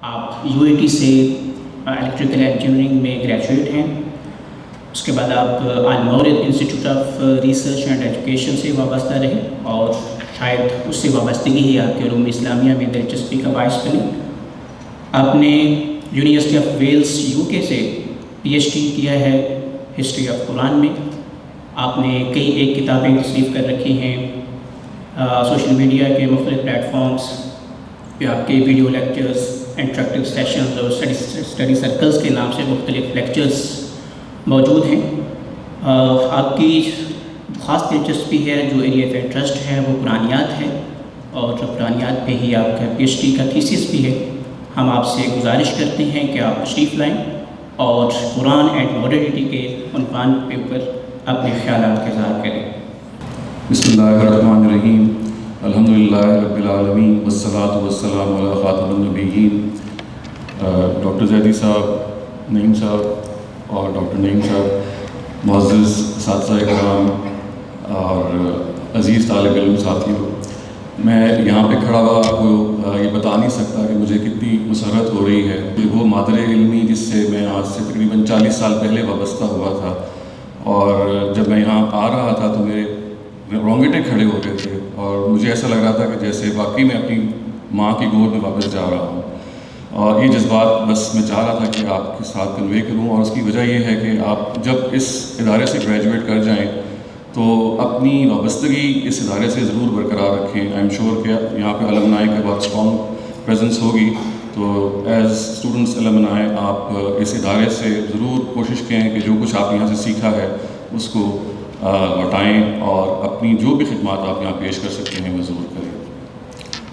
آپ UAT سے electrical engineering میں گریجویٹ ہیں، اس کے بعد آپ Almawrid institute of research and education سے وابستہ رہے اور شاید اس سے وابستگی ہی آپ کے علوم اسلامیہ میں دلچسپی کا باعث بنی۔ آپ نے یونیورسٹی آف ویلز UK سے PhD کیا ہے ہسٹری آف قرآن میں۔ آپ نے کئی ایک کتابیں تصنیف کر رکھی ہیں، سوشل میڈیا کے مختلف پلیٹ فارمز پہ آپ کے ویڈیو لیکچرز، انٹریکٹیو سیشنز اور اسٹڈی سرکلز کے نام سے مختلف لیکچرز موجود ہیں۔ آپ کی خاص دلچسپی ہے، جو ایریا آف انٹرسٹ ہے وہ قرآنیات ہے، اور قرآنیات پہ ہی آپ کا PhD کا تھیسس بھی ہے۔ ہم آپ سے گزارش کرتے ہیں کہ آپ تشریف لائیں اور قرآن اینڈ ماڈرنٹی کے عنوان کے اوپر اپنے خیالات کا اظہار کریں۔ بسم اللہ الرحمن الرحیم، الحمدللہ رب العالمین والصلاۃ والسلام علی خاتم النبیین۔ ڈاکٹر زیدی صاحب، نعیم صاحب اور ڈاکٹر نعیم صاحب، معزز اساتذہ کرام اور عزیز طالب علم ساتھیوں، میں یہاں پہ کھڑا ہوا آپ کو یہ بتا نہیں سکتا کہ مجھے کتنی مسرت ہو رہی ہے۔ وہ مادر علمی جس سے میں آج سے تقریباً 40 سال پہلے وابستہ ہوا تھا، اور جب میں یہاں آ رہا تھا تو میرے رونگٹے کھڑے ہو گئے تھے اور مجھے ایسا لگ رہا تھا کہ جیسے واقعی میں اپنی ماں کی گود میں واپس جا رہا ہوں، اور یہ جذبات بس میں چاہ رہا تھا کہ آپ کے ساتھ کنوے کروں۔ اور اس کی وجہ یہ ہے کہ آپ جب اس ادارے سے گریجویٹ کر جائیں تو اپنی وابستگی اس ادارے سے ضرور برقرار رکھیں۔ آئی ایم شیور کہ یہاں پہ الومنائی کا بہت اسٹرانگ پریزنس ہوگی، تو ایز اسٹوڈنٹس الومنائی آپ اس ادارے سے ضرور کوشش کریں کہ جو کچھ آپ یہاں سے سیکھا ہے اس کو لوٹائیں اور اپنی جو بھی خدمات آپ یہاں پیش کر سکتے ہیں وہ ضرور کریں۔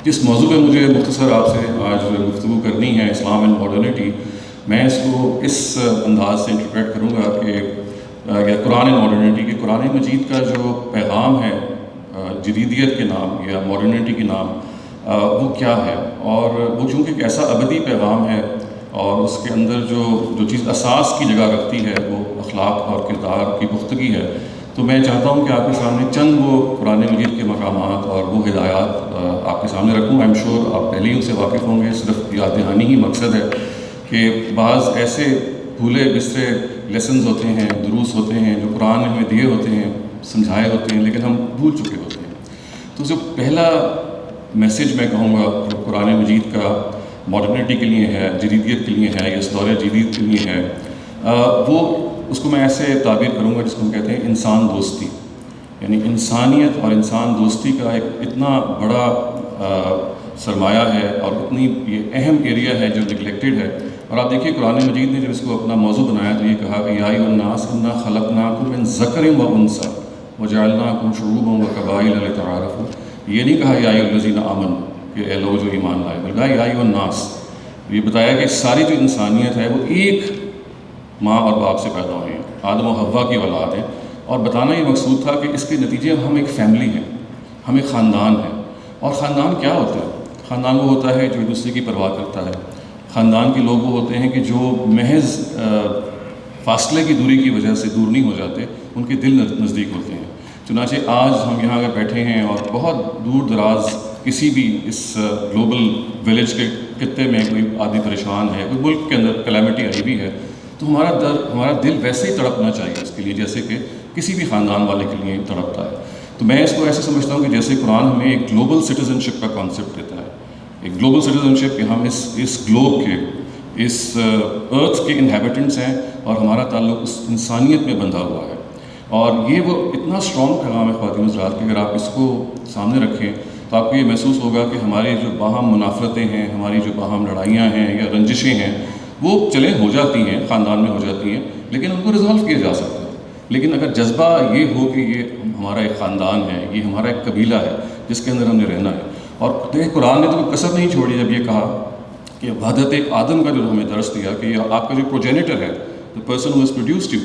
جس موضوع پہ مجھے مختصر آپ سے آج گفتگو کرنی ہے، اسلام اینڈ ماڈرنٹی، میں اس کو اس انداز سے انٹرپریٹ کروں گا کہ یا قرآن اینڈ ماڈرنٹی، کہ قرآن مجید کا جو پیغام ہے جدیدیت کے نام یا ماڈرنٹی کے نام، وہ کیا ہے، اور وہ چونکہ ایک ایسا ابدی پیغام ہے اور اس کے اندر جو چیز اساس کی جگہ رکھتی ہے وہ اخلاق اور کردار کی پختگی ہے، تو میں چاہتا ہوں کہ آپ کے سامنے چند وہ قرآن مجید کے مقامات اور وہ ہدایات آپ کے سامنے رکھوں۔ آئی ایم شیور آپ پہلے ہی ان سے واقف ہوں گے، صرف یاد دہانی ہی مقصد ہے کہ بعض ایسے بھولے بسرے لیسنز ہوتے ہیں، دروس ہوتے ہیں جو قرآن نے ہمیں دیے ہوتے ہیں، سمجھائے ہوتے ہیں، لیکن ہم بھول چکے ہوتے ہیں۔ تو جو پہلا میسیج میں کہوں گا جو قرآن مجید کا ماڈرنٹی کے لیے ہے، جدیدیت کے لیے ہے، یا اس دور جدید کے لیے ہے، وہ اس کو میں ایسے تعبیر کروں گا جس کو ہم کہتے ہیں انسان دوستی، یعنی انسانیت اور انسان دوستی کا ایک اتنا بڑا سرمایہ ہے اور اتنی یہ اہم ایریا ہے جو نگلیکٹڈ ہے۔ اور آپ دیکھیے قرآن مجید نے جب اس کو اپنا موضوع بنایا تو یہ کہا کہ یا ایھا الناس انا خلقناکم من ذکر و انثی وجعلناکم شعوبا وقبائل لتعارفوا۔ یہ نہیں کہا یا ایھا الذین آمنوا کہ اے لوگ جو ایمان لائے، بلکہ یا ایھا الناس، یہ بتایا کہ ساری جو انسانیت ہے وہ ایک ماں اور باپ سے پیدا ہوئی ہیں، آدم و حوا کی اولاد ہیں، اور بتانا یہ مقصود تھا کہ اس کے نتیجے ہم ایک فیملی ہیں، ہم ایک خاندان ہیں۔ اور خاندان کیا ہوتا ہے؟ خاندان وہ ہوتا ہے جو ایک دوسرے کی پرواہ کرتا ہے۔ خاندان کے لوگ وہ ہوتے ہیں کہ جو محض فاصلے کی دوری کی وجہ سے دور نہیں ہو جاتے، ان کے دل نزدیک ہوتے ہیں۔ چنانچہ آج ہم یہاں اگر بیٹھے ہیں اور بہت دور دراز کسی بھی اس گلوبل ولیج کے خطے میں کوئی آدمی پریشان ہے، کوئی ملک کے اندر کلیمٹی آئی بھی ہے، تو ہمارا دل ویسے ہی تڑپنا چاہیے اس کے لیے جیسے کہ کسی بھی خاندان والے کے لیے تڑپتا ہے۔ تو میں اس کو ایسے سمجھتا ہوں کہ جیسے قرآن ہمیں ایک گلوبل سٹیزن شپ کا کانسیپٹ دیتا ہے، ایک گلوبل سٹیزن شپ کہ ہم اس گلوب کے، اس ارتھ کے انہیبیٹنٹس ہیں اور ہمارا تعلق اس انسانیت میں بندھا ہوا ہے۔ اور یہ وہ اتنا اسٹرانگ پیغام ہے خواتین حضرات کہ اگر آپ اس کو سامنے رکھیں تو آپ کو یہ محسوس ہوگا کہ ہماری جو باہم منافرتیں ہیں، ہماری جو باہم لڑائیاں ہیں یا رنجشیں ہیں، وہ چلیں ہو جاتی ہیں، خاندان میں ہو جاتی ہیں، لیکن ان کو ریزالو کیا جا سکتا ہے۔ لیکن اگر جذبہ یہ ہو کہ یہ ہمارا ایک خاندان ہے، یہ ہمارا ایک قبیلہ ہے جس کے اندر ہم نے رہنا ہے، اور دیکھیں قرآن نے تو کوئی کسر نہیں چھوڑی جب یہ کہا کہ وحدت آدم کا جو ہمیں درس دیا کہ یہ آپ کا جو پروجینیٹر ہے، the person who has produced you،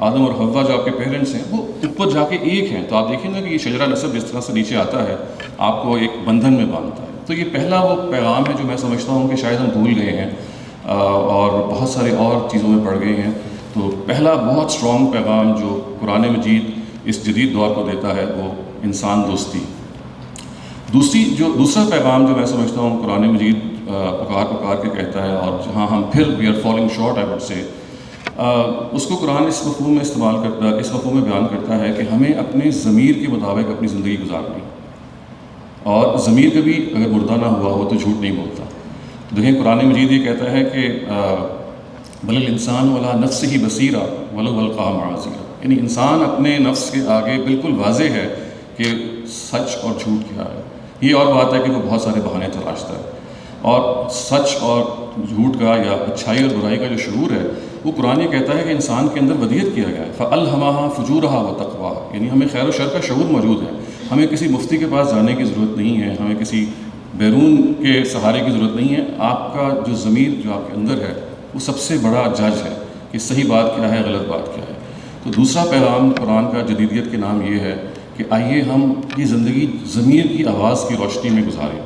آدم اور حوا جو آپ کے پیرنٹس ہیں، وہ اوپر جا کے ایک ہیں۔ تو آپ دیکھیں نا کہ یہ شجرہ نسب جس طرح سے نیچے آتا ہے آپ کو ایک بندھن میں باندھتا ہے۔ تو یہ پہلا وہ پیغام ہے جو میں سمجھتا ہوں کہ شاید ہم بھول گئے ہیں اور بہت سارے اور چیزوں میں پڑ گئے ہیں۔ تو پہلا بہت اسٹرانگ پیغام جو قرآن مجید اس جدید دور کو دیتا ہے وہ انسان دوستی۔ دوسرا پیغام جو میں سمجھتا ہوں قرآن مجید پکار کے کہتا ہے اور جہاں ہم پھر we are falling short I would سے، اس کو قرآن اس مفہوم میں استعمال کرتا ہے، اس مفہوم میں بیان کرتا ہے کہ ہمیں اپنے ضمیر کے مطابق اپنی زندگی گزارنی، اور ضمیر کبھی اگر مردہ نہ ہوا ہو تو جھوٹ نہیں بولتا۔ دیکھیں قرآن مجید یہ کہتا ہے کہ بل الانسان ولا نفس ہی بصیرہ ولو القا معاذیرہ، یعنی انسان اپنے نفس کے آگے بالکل واضح ہے کہ سچ اور جھوٹ کیا ہے۔ یہ اور بات ہے کہ وہ بہت سارے بہانے تلاشتا ہے، اور سچ اور جھوٹ کا یا اچھائی اور برائی کا جو شعور ہے وہ قرآن یہ کہتا ہے کہ انسان کے اندر ودیت کیا گیا ہے، فَأَلْهَمَهَا فُجُورَهَا وَتَقْوَاهَا، یعنی ہمیں خیر و شر کا شعور موجود ہے، ہمیں کسی مفتی کے پاس جانے کی ضرورت نہیں ہے، ہمیں کسی بیرون کے سہارے کی ضرورت نہیں ہے۔ آپ کا جو ضمیر جو آپ کے اندر ہے وہ سب سے بڑا جج ہے کہ صحیح بات کیا ہے، غلط بات کیا ہے۔ تو دوسرا پیغام قرآن کا جدیدیت کے نام یہ ہے کہ آئیے ہم یہ زندگی ضمیر کی آواز کی روشنی میں گزاریں۔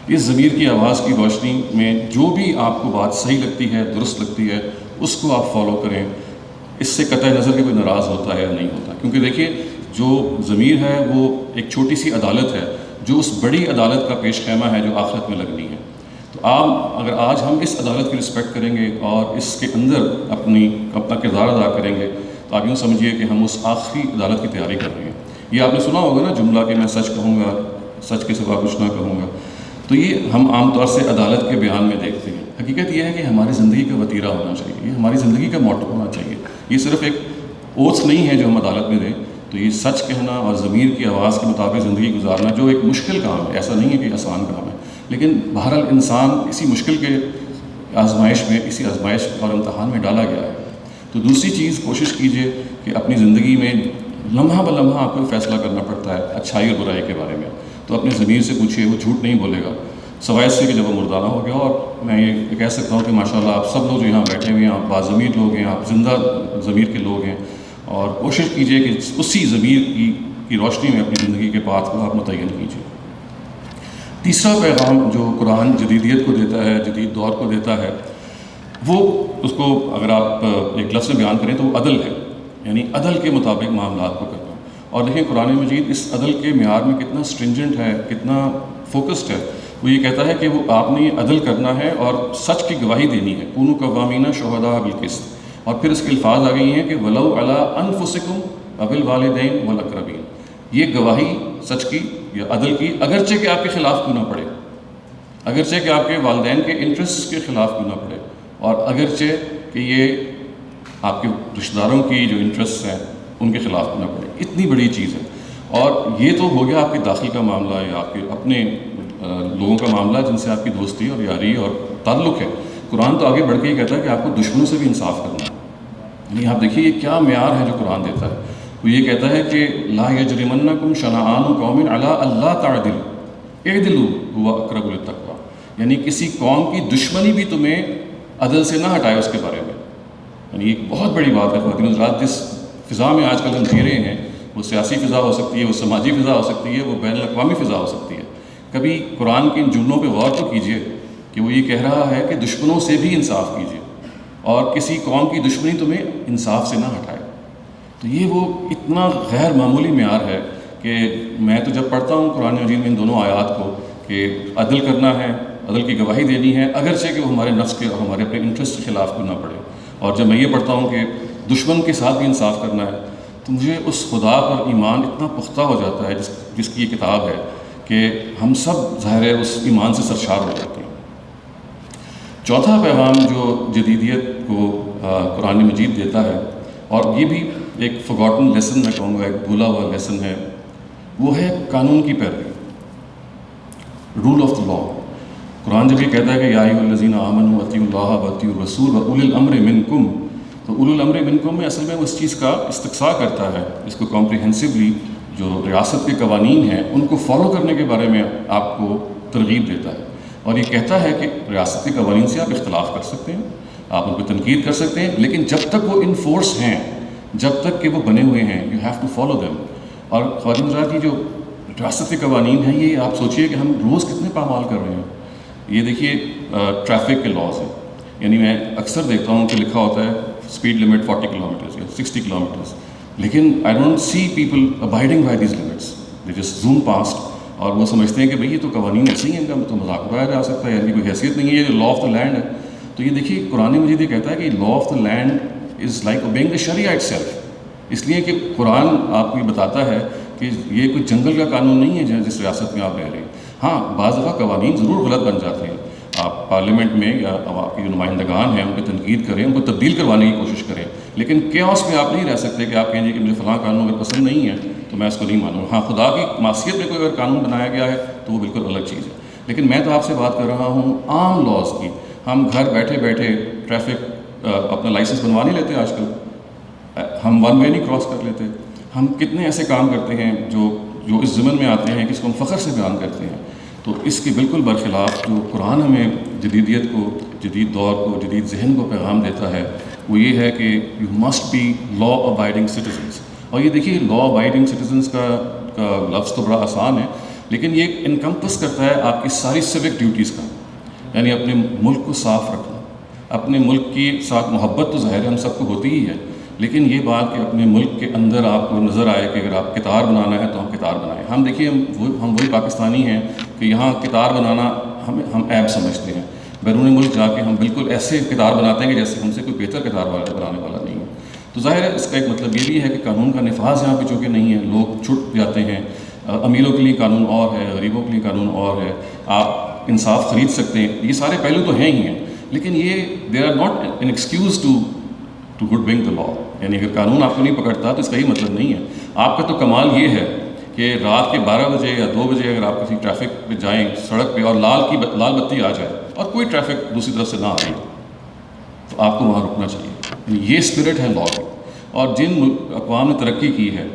اس ضمیر کی آواز کی روشنی میں جو بھی آپ کو بات صحیح لگتی ہے، درست لگتی ہے، اس کو آپ فالو کریں، اس سے قطع نظر کہ کوئی ناراض ہوتا ہے یا نہیں ہوتا۔ کیونکہ دیکھیے جو ضمیر ہے وہ ایک چھوٹی سی عدالت ہے جو اس بڑی عدالت کا پیش خیمہ ہے جو آخرت میں لگنی ہے۔ تو آپ اگر آج ہم اس عدالت کی رسپیکٹ کریں گے اور اس کے اندر اپنا کردار ادا کریں گے تو آپ یوں سمجھیے کہ ہم اس آخری عدالت کی تیاری کر رہے ہیں۔ یہ آپ نے سنا ہوگا نا جملہ کہ میں سچ کہوں گا، سچ کے سوا کچھ نہ کہوں گا۔ تو یہ ہم عام طور سے عدالت کے بیان میں دیکھتے ہیں۔ حقیقت یہ ہے کہ ہماری زندگی کا وتیرہ ہونا چاہیے، یہ ہماری زندگی کا موٹو ہونا چاہیے۔ یہ صرف ایک اوتھ نہیں ہے جو ہم عدالت میں دیں، تو یہ سچ کہنا اور ضمیر کی آواز کے مطابق زندگی گزارنا جو ایک مشکل کام ہے، ایسا نہیں ہے کہ آسان کام ہے، لیکن بہرحال انسان اسی مشکل کے آزمائش میں، اسی آزمائش اور امتحان میں ڈالا گیا ہے۔ تو دوسری چیز کوشش کیجئے کہ اپنی زندگی میں لمحہ بلمحہ آپ کو فیصلہ کرنا پڑتا ہے اچھائی اور برائی کے بارے میں، تو اپنے ضمیر سے پوچھیے، وہ جھوٹ نہیں بولے گا سوائے اس سے کہ جب وہ مردانہ ہو گیا۔ اور میں یہ کہہ سکتا ہوں کہ ماشاءاللہ آپ سب لوگ جو یہاں بیٹھے ہوئے ہیں، آپ باضمیر لوگ ہیں، آپ زندہ ضمیر کے لوگ ہیں، اور کوشش کیجئے کہ اسی ضمیر کی روشنی میں اپنی زندگی کے پاتھ کو آپ متعین کیجئے۔ تیسرا پیغام جو قرآن جدیدیت کو دیتا ہے، جدید دور کو دیتا ہے، وہ اس کو اگر آپ ایک لفظ میں بیان کریں تو وہ عدل ہے، یعنی عدل کے مطابق معاملات کو کرنا۔ اور دیکھیں قرآن مجید اس عدل کے معیار میں کتنا سٹرنجنٹ ہے، کتنا فوکسڈ ہے۔ وہ یہ کہتا ہے کہ وہ آپ نے عدل کرنا ہے اور سچ کی گواہی دینی ہے، کونوا قوامین شہداء بالقسط۔ اور پھر اس کے الفاظ آ گئی ہیں کہ ولو علی انفسکم او الوالدین والاقربین، یہ گواہی سچ کی یا عدل کی اگرچہ کہ آپ کے خلاف کیوں نہ پڑے، اگرچہ کہ آپ کے والدین کے انٹرسٹ کے خلاف کیوں نہ پڑے، اور اگرچہ کہ یہ آپ کے رشتہ داروں کی جو انٹرسٹ ہیں ان کے خلاف کیوں نہ پڑے۔ اتنی بڑی چیز ہے، اور یہ تو ہو گیا آپ کے داخل کا معاملہ یا آپ کے اپنے لوگوں کا معاملہ جن سے آپ کی دوستی اور یاری اور تعلق ہے۔ قرآن تو آگے بڑھ کے یہ کہتا ہے کہ آپ کو دشمنوں سے بھی انصاف کرنا ہے۔ یعنی آپ دیکھیے یہ کیا معیار ہے جو قرآن دیتا ہے۔ وہ یہ کہتا ہے کہ لا یجرمنکم شنآن قوم علی الا تعدلوا اعدلوا هو اقرب للتقوی، یعنی کسی قوم کی دشمنی بھی تمہیں عدل سے نہ ہٹائے اس کے بارے میں۔ یعنی ایک بہت بڑی بات ہے خواتین حضرات، جس فضا میں آج کل ہم جی رہے ہیں، وہ سیاسی فضا ہو سکتی ہے، وہ سماجی فضا ہو سکتی ہے، وہ بین الاقوامی فضا ہو سکتی ہے۔ کبھی قرآن کے ان جملوں پہ غور تو کیجئے کہ وہ یہ کہہ رہا ہے کہ دشمنوں سے بھی انصاف کیجئے اور کسی قوم کی دشمنی تمہیں انصاف سے نہ ہٹائے۔ تو یہ وہ اتنا غیر معمولی معیار ہے کہ میں تو جب پڑھتا ہوں قرآن مجید میں ان دونوں آیات کو کہ عدل کرنا ہے، عدل کی گواہی دینی ہے، اگرچہ کہ وہ ہمارے نفس کے اور ہمارے اپنے انٹرسٹ کے خلاف کیوں نہ پڑے، اور جب میں یہ پڑھتا ہوں کہ دشمن کے ساتھ بھی انصاف کرنا ہے، تو مجھے اس خدا پر ایمان اتنا پختہ ہو جاتا ہے جس کی یہ کتاب ہے کہ ہم سب ظاہر ہے اس ایمان سے سرشار ہو جاتے ہیں۔ چوتھا پیغام جو جدیدیت کو قرآن مجید دیتا ہے، اور یہ بھی ایک فورگاٹن لیسن میں کہوں گا، ایک بھولا ہوا لیسن ہے، وہ ہے قانون کی پیروی، رول آف دا لا۔ قرآن جب یہ کہتا ہے کہ یا ایھا الذین آمنوا اطیعوا اللہ واطیعوا الرسول واولی الامر منکم، تو اولی الامر منکم میں اصل میں وہ اس چیز کا استقصاء کرتا ہے، اس کو کمپریہنسولی جو ریاست کے قوانین ہیں ان کو فالو کرنے کے بارے میں آپ کو ترغیب دیتا ہے، اور یہ کہتا ہے کہ ریاست کے قوانین سے آپ اختلاف کر سکتے ہیں، آپ ان کو تنقید کر سکتے ہیں، لیکن جب تک وہ انفورس ہیں، جب تک کہ وہ بنے ہوئے ہیں، you have to follow them. اور خواتین حضرات کی جو ریاست کے قوانین ہیں، یہ آپ سوچئے کہ ہم روز کتنے پامال کر رہے ہیں۔ یہ دیکھیے ٹریفک کے لاز ہیں، یعنی میں اکثر دیکھتا ہوں کہ لکھا ہوتا ہے اسپیڈ لمٹ 40 کلومیٹرز یا 60 کلومیٹرز، لیکن I don't see people abiding by these limits, they just zoom past. اور وہ سمجھتے ہیں کہ بھئی یہ تو قوانین ایسے ہی ہیں، ان کا تو مذاق اڑایا جا سکتا ہے، یعنی کوئی حیثیت نہیں ہے، یہ لا آف دا لینڈ ہے. تو یہ دیکھیے قرآن مجید یہ کہتا ہے کہ law of the land is like obeying the sharia itself. اس لیے کہ قرآن آپ کو یہ بتاتا ہے کہ یہ کوئی جنگل کا قانون نہیں ہے جس ریاست میں آپ رہ رہے ہیں. ہاں بعض دفعہ قوانین ضرور غلط بن جاتے ہیں، آپ پارلیمنٹ میں یا آپ کے جو نمائندگان ہیں ان پہ تنقید کریں، ان کو تبدیل کروانے کی کوشش کریں، لیکن کیوس میں آپ نہیں رہ سکتے کہ آپ کہیں گے کہ مجھے فلاں قانون اگر پسند نہیں ہے تو میں اس کو نہیں مانوں. ہاں خدا کی معصیت میں کوئی اگر قانون بنایا گیا ہے تو وہ بالکل الگ چیز ہے. لیکن میں تو آپ سے بات کر رہا ہوں عام لاز کی. ہم گھر بیٹھے بیٹھے ٹریفک اپنا لائسنس بنوا نہیں لیتے آج کل، ہم ون وے نہیں کراس کر لیتے. ہم کتنے ایسے کام کرتے ہیں جو اس ضمن میں آتے ہیں کہ اس کو ہم فخر سے بیان کرتے ہیں. تو اس کے بالکل برخلاف جو قرآن ہمیں جدیدیت کو، جدید دور کو، جدید ذہن کو پیغام دیتا ہے وہ یہ ہے کہ you must be law abiding citizens. اور یہ دیکھیے لا ابائڈنگ سٹیزنس کا لفظ تو بڑا آسان ہے، لیکن یہ انکمپس کرتا ہے آپ کی ساری سوک ڈیوٹیز کا. یعنی اپنے ملک کو صاف رکھنا، اپنے ملک کی ساتھ محبت تو ظاہر ہے ہم سب کو ہوتی ہی ہے، لیکن یہ بات کہ اپنے ملک کے اندر آپ کو نظر آئے کہ اگر آپ کتار بنانا ہے تو ہم کتار بنائیں. ہم دیکھیے ہم وہی پاکستانی ہیں کہ یہاں کتار بنانا ہم عیب سمجھتے ہیں. بیرون ملک جا کے ہم بالکل ایسے کتار بناتے ہیں کہ جیسے ہم سے کوئی بہتر کتار بنانے والا نہیں ہے. تو ظاہر ہے اس کا ایک مطلب یہ بھی ہے کہ قانون کا نفاذ یہاں پہ چونکہ نہیں ہے، لوگ چھٹ جاتے ہیں. امیروں کے لیے قانون اور ہے، غریبوں کے لیے قانون اور ہے، آپ انصاف خرید سکتے ہیں، یہ سارے پہلو تو ہیں ہی ہیں، لیکن یہ there are not an excuse to good wing the law. یعنی اگر قانون آپ کو نہیں پکڑتا تو اس کا یہ مطلب نہیں ہے. آپ کا تو کمال یہ ہے کہ رات کے 12 بجے یا 2 بجے اگر آپ کسی ٹریفک پہ جائیں سڑک پہ اور لال بتی آ جائے اور کوئی ٹریفک دوسری طرف سے نہ آئے تو آپ کو وہاں رکنا چاہیے. یہ اسپرٹ ہے لا کی. اور جن اقوام نے ترقی کی ہے،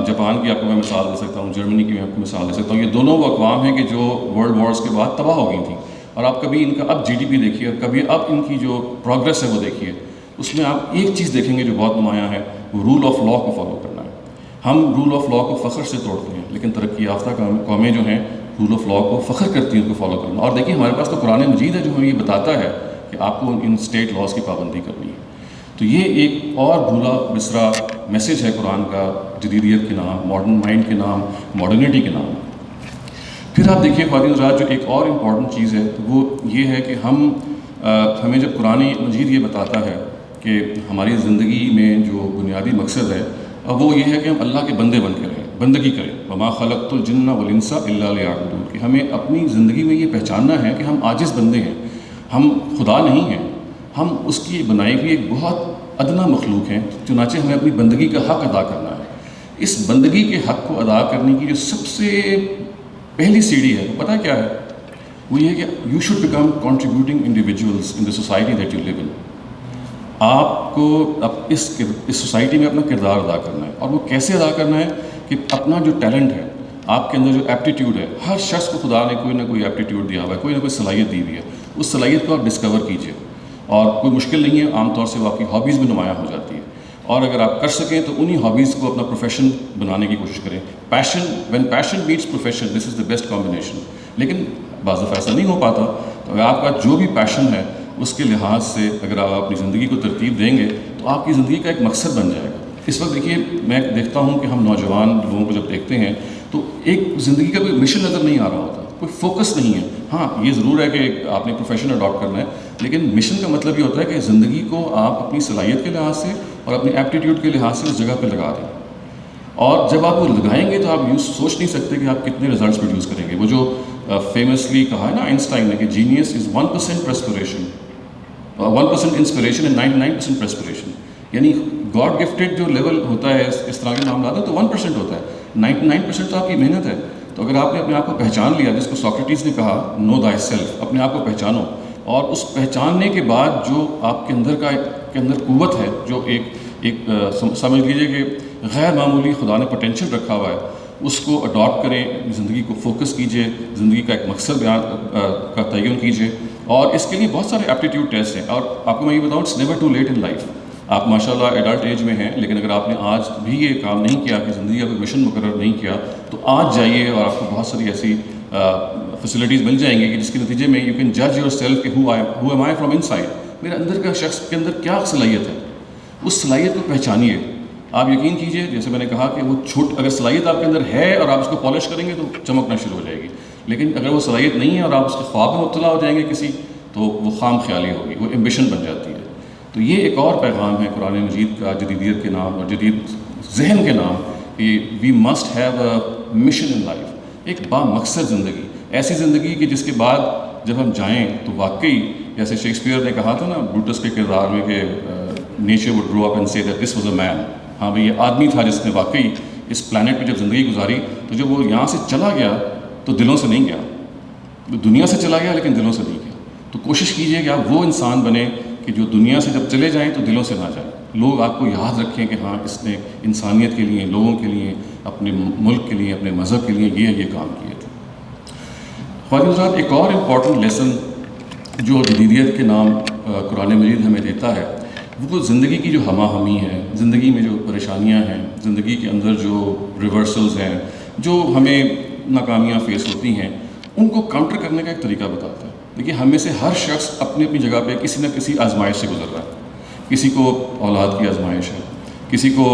جاپان کی آپ کو میں مثال دے سکتا ہوں، جرمنی کی میں آپ کو مثال دے سکتا ہوں، یہ دونوں وہ اقوام ہیں کہ جو ورلڈ وارز کے بعد تباہ ہو گئی تھیں. اور آپ کبھی ان کا اب جی ڈی پی دیکھیے اور کبھی اب ان کی جو پروگرس ہے وہ دیکھیے، اس میں آپ ایک چیز دیکھیں گے جو بہت نمایاں ہے، وہ رول آف لا کو فالو کرنا ہے. ہم رول آف لا کو فخر سے توڑتے ہیں، لیکن ترقی یافتہ قومیں جو ہیں رول آف لا کو فخر کرتی ہیں اس کو فالو کرنا. اور دیکھیے ہمارے پاس تو قرآن مجید ہے جو ہمیں یہ بتاتا ہے کہ آپ کو ان اسٹیٹ لاز کی پابندی کرنی ہے. تو یہ ایک اور بھولا بسرا میسیج ہے قرآن کا، جدیدیت کے نام، ماڈرن مائنڈ کے نام، ماڈرنٹی کے نام. پھر آپ دیکھیے خواتین حضرات، جو ایک اور امپورٹنٹ چیز ہے وہ یہ ہے کہ ہمیں جب قرآن مجید یہ بتاتا ہے کہ ہماری زندگی میں جو بنیادی مقصد ہے وہ یہ ہے کہ ہم اللہ کے بندے بن کے رہیں، بندگی کریں. وما خلقت الجن والانس الا لیعبدون، کہ ہمیں اپنی زندگی میں یہ پہچاننا ہے کہ ہم عاجز بندے ہیں، ہم خدا نہیں ہیں، ہم اس کی بنائی ہوئی ایک بہت ادنا مخلوق ہیں. چنانچہ ہمیں اپنی بندگی کا حق ادا کرنا ہے. اس بندگی کے حق کو ادا کرنے کی جو سب سے پہلی سیڑھی ہے وہ پتہ کیا ہے؟ وہ یہ ہے کہ you should become contributing individuals in the society that you live in. آپ کو اب اس سوسائٹی میں اپنا کردار ادا کرنا ہے. اور وہ کیسے ادا کرنا ہے کہ اپنا جو ٹیلنٹ ہے، آپ کے اندر جو ایپٹیٹیوڈ ہے، ہر شخص کو خدا نے کوئی نہ کوئی ایپٹیٹیوڈ دیا ہوا ہے، کوئی نہ کوئی صلاحیت دی ہوئی ہے، اس صلاحیت کو آپ ڈسکور کیجیے. اور کوئی مشکل نہیں ہے، عام طور سے وہ آپ کی ہابیز میں نمایاں ہو جاتی ہے. اور اگر آپ کر سکیں تو انہی ہابیز کو اپنا پروفیشن بنانے کی کوشش کریں. When passion meets profession, this is the best combination. لیکن بعض دفعہ ایسا نہیں ہو پاتا. تو اگر آپ کا جو بھی پیشن ہے اس کے لحاظ سے اگر آپ اپنی زندگی کو ترتیب دیں گے تو آپ کی زندگی کا ایک مقصد بن جائے گا. اس وقت دیکھیے میں دیکھتا ہوں کہ ہم نوجوان لوگوں کو جب دیکھتے ہیں تو ایک زندگی کا کوئی مشن نظر نہیں آ رہا ہوتا، کوئی فوکس نہیں ہے. ہاں یہ ضرور ہے کہ آپ نے پروفیشن اڈاپٹ کرنا ہے، لیکن مشن کا مطلب یہ ہوتا ہے کہ زندگی کو آپ اپنی صلاحیت کے لحاظ سے اور اپنی ایپٹیٹیوڈ کے لحاظ سے اس جگہ پہ لگا دیں. اور جب آپ وہ لگائیں گے تو آپ یوں سوچ نہیں سکتے کہ آپ کتنے ریزلٹس پروڈیوس کریں گے. وہ جو فیمسلی کہا ہے نا آئنسٹائن نے کہ جینیس از 1% پریسپریشن، 1% انسپریشن اینڈ 99% پریسپریشن. یعنی گاڈ گفٹیڈ جو لیول ہوتا ہے اس طرح کے معاملات تو 1% ہوتا ہے، 99% تو آپ کی محنت ہے. تو اگر آپ نے اپنے آپ کو پہچان لیا، جس کو سوکریٹیز نے کہا نو تھائی سیلف، اپنے آپ کو پہچانو، اور اس پہچاننے کے بعد جو آپ کے اندر قوت ہے، جو ایک سمجھ لیجیے کہ غیر معمولی خدا نے پوٹینشیل رکھا ہوا ہے، اس کو اڈاپٹ کریں، زندگی کو فوکس کیجئے، زندگی کا ایک مقصد کا تعین کیجئے. اور اس کے لیے بہت سارے ایپٹیٹیوڈ ٹیسٹ ہیں. اور آپ کو میں یہ بتاؤں it's never too late in life. آپ ماشاءاللہ ایڈلٹ ایج میں ہیں، لیکن اگر آپ نے آج بھی یہ کام نہیں کیا کہ زندگی کا کوئی مشن مقرر نہیں کیا تو آج جائیے اور آپ کو بہت ساری ایسی فیسلٹیز مل جائیں گی کہ جس کے نتیجے میں یو کین جج یور سیلف کہ who am I from inside. میرے اندر کا شخص کے اندر کیا صلاحیت ہے، اس صلاحیت کو پہچانیے. آپ یقین کیجئے جیسے میں نے کہا کہ وہ اگر صلاحیت آپ کے اندر ہے اور آپ اس کو پالش کریں گے تو چمکنا شروع ہو جائے گی، لیکن اگر وہ صلاحیت نہیں ہے اور آپ اس کے خواب میں مبتلا ہو جائیں گے کسی، تو وہ خام خیالی ہوگی، وہ ایمبیشن بن جاتی ہے۔ تو یہ ایک اور پیغام ہے قرآن مجید کا جدیدیت کے نام اور جدید ذہن کے نام کہ we must have a mission in life, ایک با مقصد زندگی، ایسی زندگی کہ جس کے بعد جب ہم جائیں تو واقعی جیسے شیکسپیئر نے کہا تھا نا بروٹس کے کردار میں کہ nature would grow up and say that this was a man, ہاں بھائی یہ آدمی تھا جس نے واقعی اس پلانٹ پہ جب زندگی گزاری، تو جب وہ یہاں سے چلا گیا تو دلوں سے نہیں گیا، وہ دنیا سے چلا گیا لیکن دلوں سے نہیں گیا۔ تو کوشش کیجئے کہ آپ وہ انسان بنیں کہ جو دنیا سے جب چلے جائیں تو دلوں سے نہ جائیں، لوگ آپ کو یاد رکھیں کہ ہاں اس نے انسانیت کے لیے، لوگوں کے لیے، اپنے ملک کے لیے، اپنے مذہب کے لیے یہ کام کیے تھے۔ خواتین حضرات، ایک اور امپورٹنٹ لیسن جو جدیدیت کے نام قرآن مجید ہمیں دیتا ہے وہ زندگی کی جو ہمہ ہمی ہے، زندگی میں جو پریشانیاں ہیں، زندگی کے اندر جو ریورسلز ہیں، جو ہمیں ناکامیاں فیس ہوتی ہیں، ان کو کاؤنٹر کرنے کا ایک طریقہ بتاتا ہے۔ دیکھیے ہم میں سے ہر شخص اپنی اپنی جگہ پہ کسی نہ کسی آزمائش سے گزر رہا ہے، کسی کو اولاد کی آزمائش ہے، کسی کو